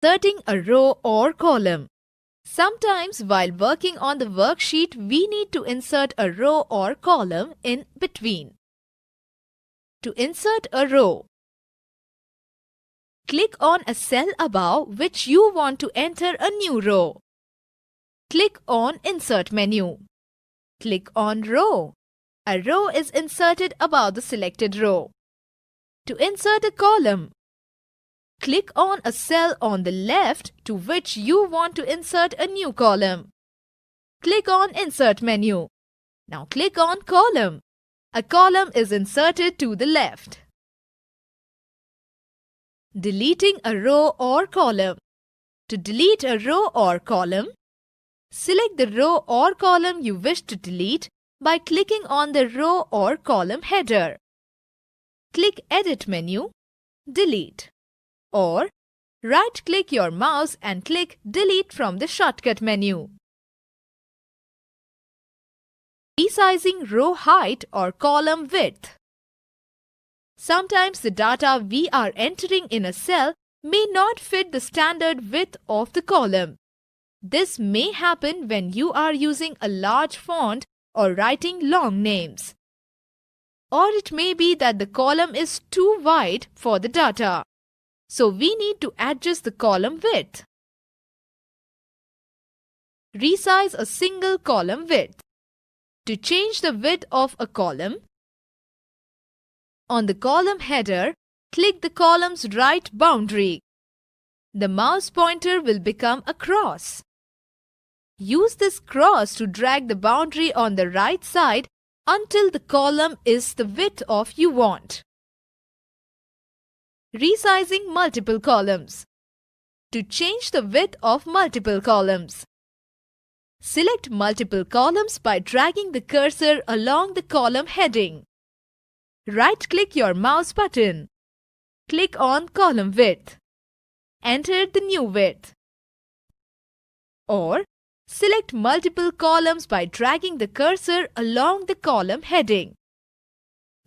Inserting a row or column. Sometimes while working on the worksheet, we need to insert a row or column in between. To insert a row, click on a cell above which you want to enter a new row. Click on Insert menu. Click on Row. A row is inserted above the selected row. To insert a column, click on a cell on the left to which you want to insert a new column. Click on Insert menu. Now click on Column. A column is inserted to the left. Deleting a row or column. To delete a row or column, select the row or column you wish to delete by clicking on the row or column header. Click Edit menu, Delete, or right-click your mouse and click Delete from the shortcut menu. Resizing row height or column width. Sometimes the data we are entering in a cell may not fit the standard width of the column. This may happen when you are using a large font or writing long names. Or it may be that the column is too wide for the data. So we need to adjust the column width. Resize a single column width. To change the width of a column, on the column header, click the column's right boundary. The mouse pointer will become a cross. Use this cross to drag the boundary on the right side until the column is the width of you want. Resizing multiple columns. To change the width of multiple columns, select multiple columns by dragging the cursor along the column heading. Right-click your mouse button. Click on Column Width. Enter the new width. Or select multiple columns by dragging the cursor along the column heading.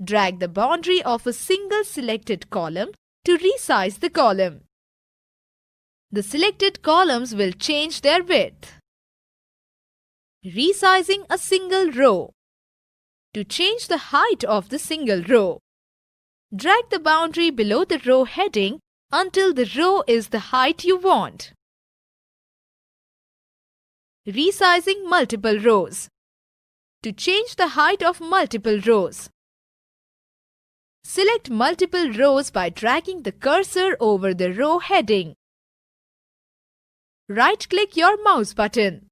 Drag the boundary of a single selected column to resize the column. The selected columns will change their width. Resizing a single row. To change the height of the single row, drag the boundary below the row heading until the row is the height you want. Resizing multiple rows. To change the height of multiple rows, select multiple rows by dragging the cursor over the row heading. Right-click your mouse button.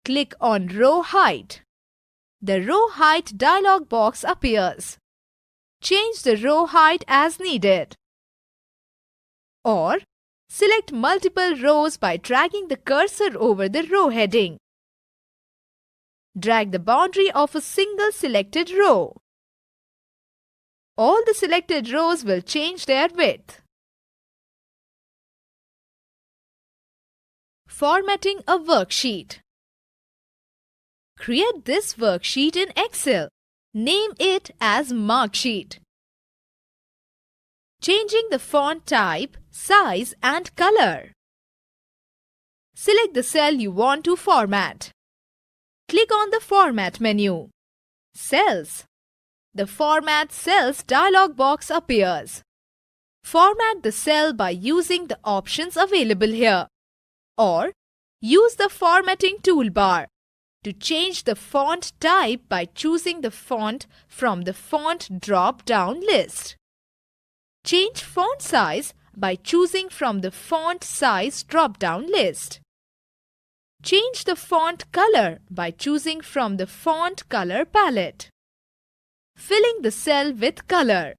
Click on Row Height. The Row Height dialog box appears. Change the row height as needed. Or select multiple rows by dragging the cursor over the row heading. Drag the boundary of a single selected row. All the selected rows will change their width. Formatting a worksheet. Create this worksheet in Excel. Name it as Marksheet. Changing the font type, size and color. Select the cell you want to format. Click on the Format menu. Cells. The Format Cells dialog box appears. Format the cell by using the options available here. Or use the formatting toolbar. To change the font type by choosing the font from the font drop-down list. Change font size by choosing from the font size drop-down list. Change the font color by choosing from the font color palette. Filling the cell with color.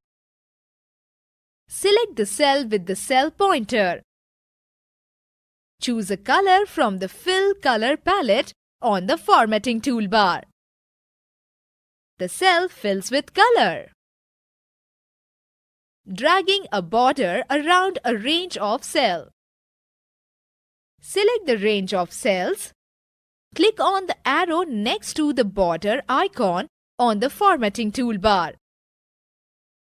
Select the cell with the cell pointer. Choose a color from the Fill Color palette on the formatting toolbar. The cell fills with color. Dragging a border around a range of cells. Select the range of cells. Click on the arrow next to the border icon on the formatting toolbar.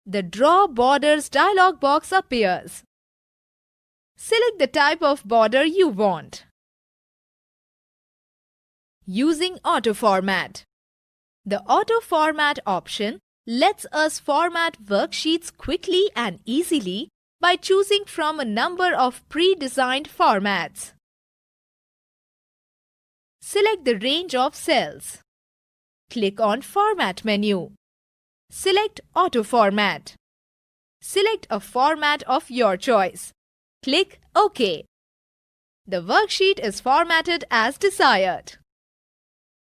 The Draw Borders dialog box appears. Select the type of border you want. Using Auto Format. The Auto Format option lets us format worksheets quickly and easily by choosing from a number of pre-designed formats. Select the range of cells. Click on Format menu. Select Auto Format. Select a format of your choice. Click OK. The worksheet is formatted as desired.